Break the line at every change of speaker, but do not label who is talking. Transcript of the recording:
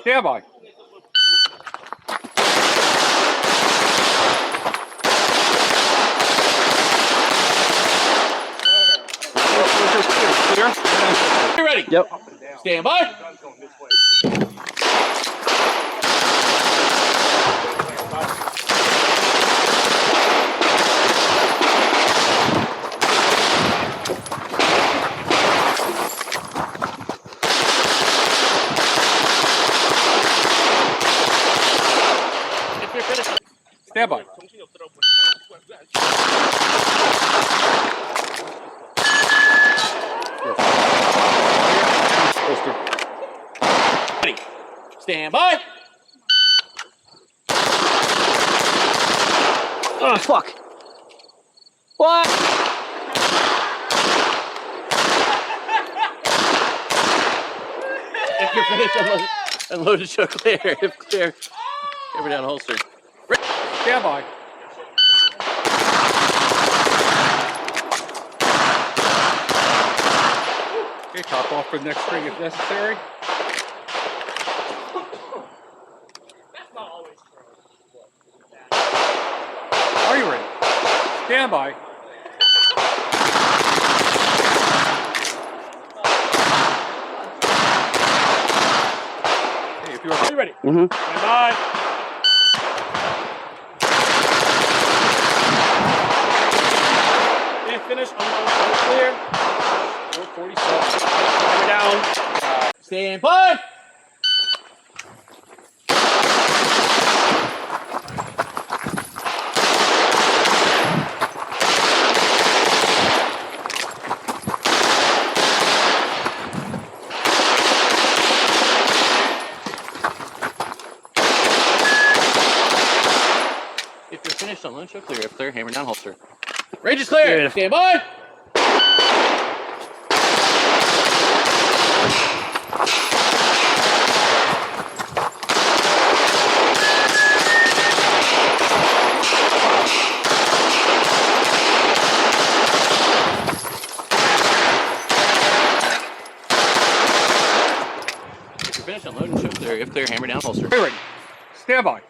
Stand by. Clear. You ready?
Yep.
Stand by. Stand by. Ready. Stand by.
Oh, fuck. What?
If you're finished, unload and show clear. If clear, hammer down holster. Ready. Stand by. Okay, top off for the next string if necessary.
That's not always true.
Are you ready? Stand by. Okay, if you're ready.
Mm-hmm.
Stand by. And finish. Unload. Clear. 447. Hammer down. Stand by. If you're finished, unload, show clear. If clear, hammer down, holster. Range is clear.
Good.
Stand by. If you're finished, unload and show clear. If clear, hammer down, holster. Ready. Stand by.